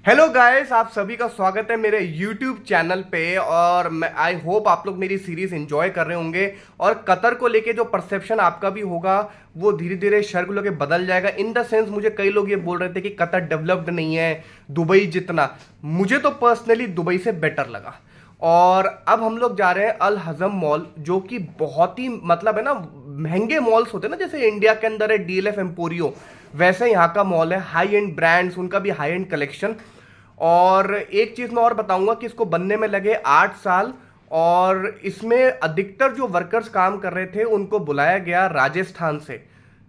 Hello guys, आप सभी का स्वागत है मेरे YouTube चैनल पे। और मैं आई होप आप लोग मेरी सीरीज एंजॉय कर रहे होंगे। और कतर को लेके जो परसेप्शन आपका भी होगा वो धीरे धीरे शहर को लेके बदल जाएगा। इन द सेंस मुझे कई लोग ये बोल रहे थे कि कतर डेवलप्ड नहीं है दुबई जितना। मुझे तो पर्सनली दुबई से बेटर लगा। और अब हम लोग जा रहे हैं अल हज़म मॉल, जो कि बहुत ही मतलब है ना, महंगे मॉल्स होते हैं ना, जैसे इंडिया के अंदर है DLF एम्पोरियो, वैसे यहाँ का मॉल है। हाई एंड ब्रांड्स, उनका भी हाई एंड कलेक्शन। और एक चीज मैं और बताऊंगा कि इसको बनने में लगे 8 साल। और इसमें अधिकतर जो वर्कर्स काम कर रहे थे उनको बुलाया गया राजस्थान से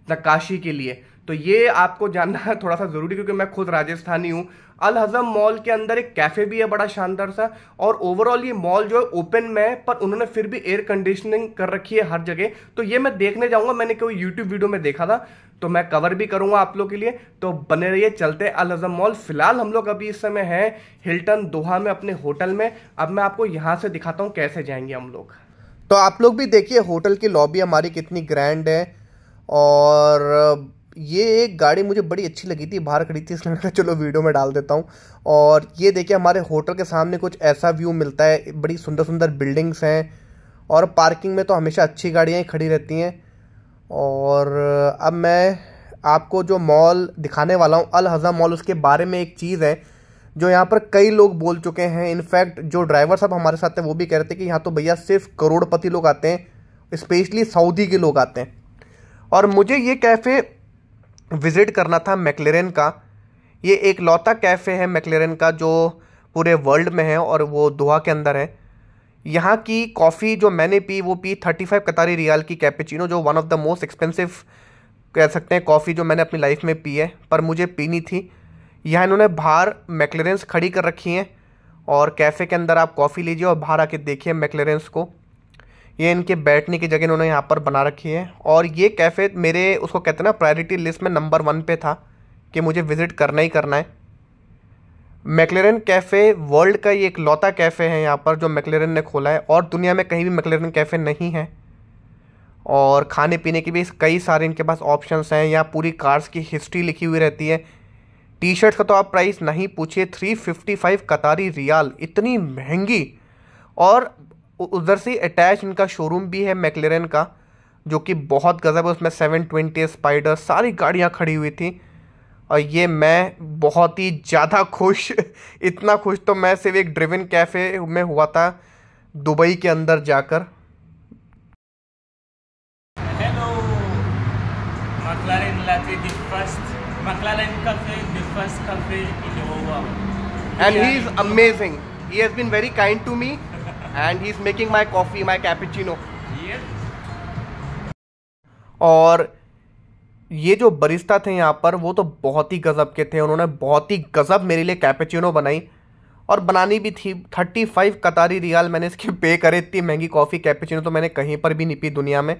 नक्काशी के लिए। तो ये आपको जानना थोड़ा सा जरूरी, क्योंकि मैं खुद राजस्थानी हूँ। अल हज़म मॉल के अंदर एक कैफे भी है बड़ा शानदार सा। और ओवरऑल ये मॉल जो है ओपन में है, पर उन्होंने फिर भी एयर कंडीशनिंग कर रखी है हर जगह। तो ये मैं देखने जाऊंगा, मैंने कोई यूट्यूब वीडियो में देखा था, तो मैं कवर भी करूंगा आप लोग के लिए। तो बने रहिए, चलते हैं अल हज़म मॉल। फिलहाल हम लोग अभी इस समय हैं हिल्टन दोहा में अपने होटल में। अब मैं आपको यहां से दिखाता हूं कैसे जाएंगे हम लोग। तो आप लोग भी देखिए होटल की लॉबी हमारी कितनी ग्रैंड है। और ये एक गाड़ी मुझे बड़ी अच्छी लगी थी, बाहर खड़ी थी, इसलिए मैंने चलो वीडियो में डाल देता हूँ। और ये देखिए हमारे होटल के सामने कुछ ऐसा व्यू मिलता है, बड़ी सुंदर सुंदर बिल्डिंग्स हैं। और पार्किंग में तो हमेशा अच्छी गाड़ियाँ ही खड़ी रहती हैं। और अब मैं आपको जो मॉल दिखाने वाला हूँ अल हज़म मॉल, उसके बारे में एक चीज़ है जो यहाँ पर कई लोग बोल चुके हैं। इनफैक्ट जो ड्राइवर साहब हमारे साथ हैं वो भी कह रहे थे कि यहाँ तो भैया सिर्फ करोड़पति लोग आते हैं, स्पेशली सऊदी के लोग आते हैं। और मुझे ये कैफ़े विज़िट करना था मैक्लेरेन का। ये एक लौता कैफ़े है मैक्लेरेन का जो पूरे वर्ल्ड में है, और वो दोहा के अंदर है। यहाँ की कॉफ़ी जो मैंने पी वो पी 35 कतारी रियाल की कैपेचिनो, जो one of the most expensive कह सकते हैं कॉफ़ी जो मैंने अपनी लाइफ में पी है, पर मुझे पीनी थी। यहाँ इन्होंने बाहर मैक्लेरेंस खड़ी कर रखी हैं, और कैफ़े के अंदर आप कॉफ़ी लीजिए और बाहर आके देखिए मैक्लेरेंस को। ये इनके बैठने की जगह इन्होंने यहाँ पर बना रखी है। और ये कैफ़े मेरे उसको कहते हैं ना प्रायोरिटी लिस्ट में नंबर 1 पे था कि मुझे विज़िट करना ही करना है। मैक्लेरेन कैफ़े वर्ल्ड का ये एक लौता कैफ़े है यहाँ पर जो मैक्लेरेन ने खोला है, और दुनिया में कहीं भी मैक्लेरेन कैफ़े नहीं है। और खाने पीने की भी कई सारे इनके पास ऑप्शंस हैं। यहाँ पूरी कार्स की हिस्ट्री लिखी हुई रहती है। टी शर्ट्स का तो आप प्राइस नहीं पूछिए, 355 कतारी रियाल, इतनी महंगी। और उधर से अटैच इनका शोरूम भी है मैक्लेरेन का, जो कि बहुत गज़ब है। उसमें 720 स्पाइडर सारी गाड़ियाँ खड़ी हुई थी। और ये मैं बहुत ही ज़्यादा खुश इतना खुश तो मैं सिर्फ एक ड्रिवन कैफ़े में हुआ था दुबई के अंदर जाकर। Hello, McLaren Latte, the first McLaren Cafe, the first cafe in the whole world. And he is amazing. He has been very kind to me and he is making my coffee, my cappuccino. Yeah. और ये जो Barista थे यहाँ पर वो तो बहुत ही गज़ब के थे। उन्होंने बहुत ही गज़ब मेरे लिए कैपेचिनो बनाई, और बनानी भी थी। 35 कतारी रियाल मैंने इसके पे करे। इतनी महंगी कॉफ़ी कैपेचिनो तो मैंने कहीं पर भी नहीं पी दुनिया में,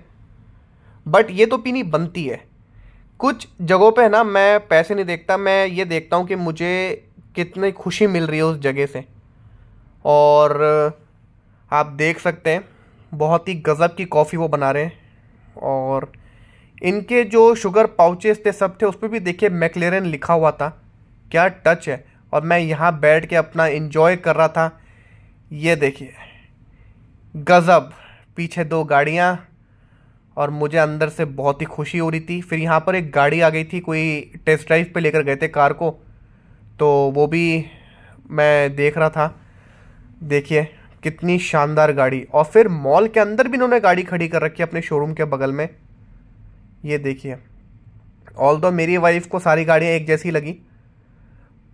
बट ये तो पीनी बनती है। कुछ जगहों पे है ना, मैं पैसे नहीं देखता, मैं ये देखता हूँ कि मुझे कितनी खुशी मिल रही है उस जगह से। और आप देख सकते हैं बहुत ही गज़ब की कॉफ़ी वो बना रहे हैं। और इनके जो शुगर पाउचेस थे सब थे, उस पर भी देखिए मैक्लेरेन लिखा हुआ था। क्या टच है। और मैं यहाँ बैठ के अपना एंजॉय कर रहा था। ये देखिए गज़ब, पीछे 2 गाड़ियाँ, और मुझे अंदर से बहुत ही खुशी हो रही थी। फिर यहाँ पर एक गाड़ी आ गई थी, कोई टेस्ट ड्राइव पे लेकर गए थे कार को, तो वो भी मैं देख रहा था। देखिए कितनी शानदार गाड़ी। और फिर मॉल के अंदर भी इन्होंने गाड़ी खड़ी कर रखी है अपने शोरूम के बगल में। ये देखिए, ऑल्दो मेरी वाइफ को सारी गाड़ियाँ एक जैसी लगी।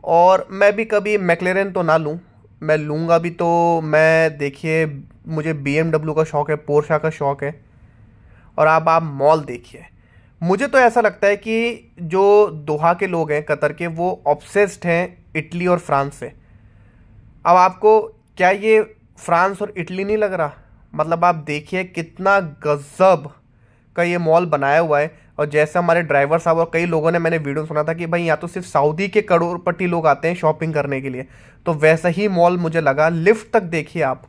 और मैं भी कभी मैक्लेरेन तो ना लूँ, मैं लूँगा भी तो मैं देखिए मुझे BMW का शौक़ है, पोर्शा का शौक़ है। और अब आप मॉल देखिए, मुझे तो ऐसा लगता है कि जो दोहा के लोग हैं कतर के, वो ऑब्सेस्ड हैं इटली और फ्रांस से। अब आपको क्या ये फ्रांस और इटली नहीं लग रहा? मतलब आप देखिए कितना गज़ब का ये मॉल बनाया हुआ है। और जैसे हमारे ड्राइवर साहब और कई लोगों ने, मैंने वीडियो सुना था कि भाई यहाँ तो सिर्फ सऊदी के करोड़पति लोग आते हैं शॉपिंग करने के लिए, तो वैसा ही मॉल मुझे लगा। लिफ्ट तक देखिए आप,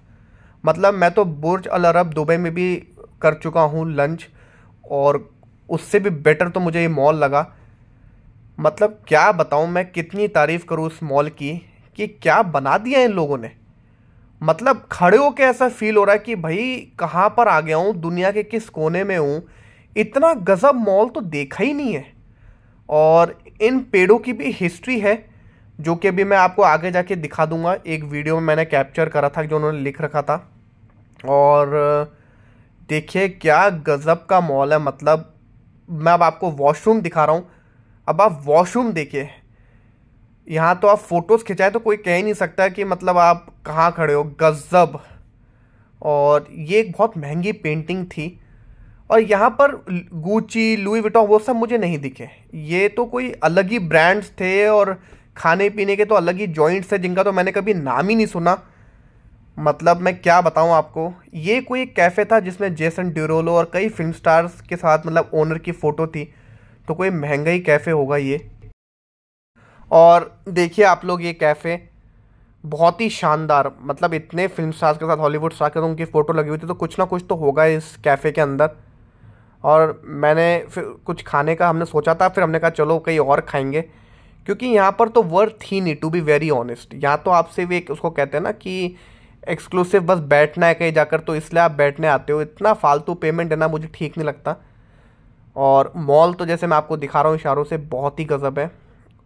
मतलब मैं तो बुर्ज अल अरब दुबई में भी कर चुका हूँ लंच, और उससे भी बेटर तो मुझे ये मॉल लगा। मतलब क्या बताऊं मैं, कितनी तारीफ करूं उस मॉल की कि क्या बना दिया इन लोगों ने। मतलब खड़े होके ऐसा फील हो रहा है कि भाई कहाँ पर आ गया हूँ, दुनिया के किस कोने में हूँ। इतना गजब मॉल तो देखा ही नहीं है। और इन पेड़ों की भी हिस्ट्री है, जो कि अभी मैं आपको आगे जाके दिखा दूंगा। एक वीडियो में मैंने कैप्चर करा था जो उन्होंने लिख रखा था। और देखिए क्या गजब का मॉल है। मतलब मैं अब आपको वॉशरूम दिखा रहा हूँ। अब आप वॉशरूम देखिए, यहाँ तो आप फोटोज खिंचाए तो कोई कह ही नहीं सकता कि मतलब आप कहाँ खड़े हो। गजब। और ये एक बहुत महंगी पेंटिंग थी। और यहाँ पर गुची, लुई विटॉन वो सब मुझे नहीं दिखे। ये तो कोई अलग ही ब्रांड्स थे और खाने पीने के तो अलग ही जॉइंट्स थे जिनका तो मैंने कभी नाम ही नहीं सुना। मतलब मैं क्या बताऊँ आपको, ये कोई एक कैफ़े था जिसमें जेसन डिरोलो और कई फिल्म स्टार्स के साथ मतलब ओनर की फ़ोटो थी। तो कोई महंगा ही कैफ़े होगा ये। और देखिए आप लोग, ये कैफ़े बहुत ही शानदार, मतलब इतने फिल्म स्टार्स के साथ, हॉलीवुड स्टार के साथ उनकी फ़ोटो लगी हुई थी, तो कुछ ना कुछ तो होगा इस कैफ़े के अंदर। और मैंने फिर कुछ खाने का हमने सोचा था, फिर हमने कहा चलो कहीं और खाएंगे, क्योंकि यहाँ पर तो वर्थ ही नहीं, टू बी वेरी ऑनेस्ट। यहाँ तो आपसे भी एक उसको कहते हैं ना कि एक्सक्लूसिव बस बैठना है कहीं जाकर, तो इसलिए आप बैठने आते हो। इतना फालतू पेमेंट देना मुझे ठीक नहीं लगता। और मॉल तो जैसे मैं आपको दिखा रहा हूँ इशारों से, बहुत ही गजब है।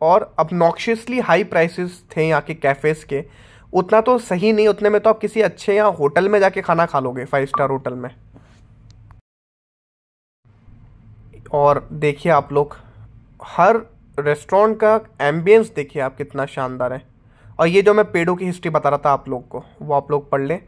और obnoxiously हाई प्राइसेस थे यहाँ के कैफ़ेज़ के। उतना तो सही नहीं, उतने में तो आप किसी अच्छे यहाँ होटल में जाके खाना खा लोगे, 5 स्टार होटल में। और देखिए आप लोग, हर रेस्टोरेंट का एम्बियंस देखिए आप कितना शानदार है। और ये जो मैं पेड़ों की हिस्ट्री बता रहा था आप लोग को, वो आप लोग पढ़ लें।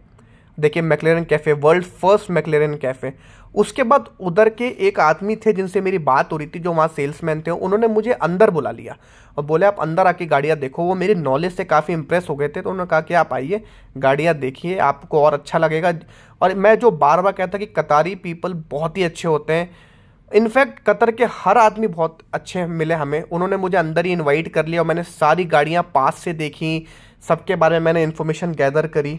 देखिए मैक्लेरन कैफ़े, वर्ल्ड फर्स्ट मैक्लेरन कैफ़े। उसके बाद उधर के एक आदमी थे जिनसे मेरी बात हो रही थी, जो वहाँ सेल्समैन थे, उन्होंने मुझे अंदर बुला लिया और बोले आप अंदर आके गाड़ियाँ देखो। वो मेरी नॉलेज से काफ़ी इंप्रेस हो गए थे, तो उन्होंने कहा कि आप आइए गाड़ियाँ देखिए, आपको और अच्छा लगेगा। और मैं जो बार बार कहता कि कतारी पीपल बहुत ही अच्छे होते हैं। इनफैक्ट कतर के हर आदमी बहुत अच्छे मिले हमें। उन्होंने मुझे अंदर ही इनवाइट कर लिया और मैंने सारी गाड़ियाँ पास से देखी, सबके बारे में मैंने इन्फॉर्मेशन गैदर करी।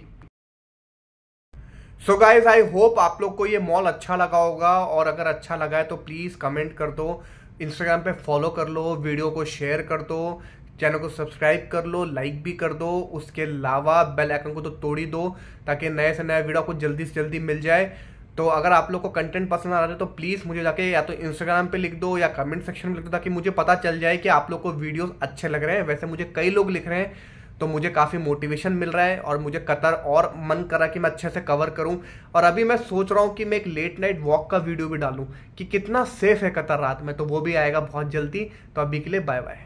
सो गाइज, आई होप आप लोग को ये मॉल अच्छा लगा होगा। और अगर अच्छा लगा है तो प्लीज़ कमेंट कर दो, इंस्टाग्राम पे फॉलो कर लो, वीडियो को शेयर कर दो, चैनल को सब्सक्राइब कर लो, लाइक भी कर दो। उसके अलावा बेल आइकन को तो तोड़ ही दो, ताकि नए से नया वीडियो आपको जल्दी से जल्दी मिल जाए। तो अगर आप लोग को कंटेंट पसंद आ रहा है तो प्लीज़ मुझे जाके या तो इंस्टाग्राम पे लिख दो या कमेंट सेक्शन में लिख दो, ताकि मुझे पता चल जाए कि आप लोग को वीडियोस अच्छे लग रहे हैं। वैसे मुझे कई लोग लिख रहे हैं, तो मुझे काफ़ी मोटिवेशन मिल रहा है और मुझे कतर और मन कर रहा है कि मैं अच्छे से कवर करूं। और अभी मैं सोच रहा हूं कि मैं एक लेट नाइट वॉक का वीडियो भी डालूं कि कितना सेफ है कतर रात में, तो वो भी आएगा बहुत जल्दी। तो अभी के लिए बाय बाय।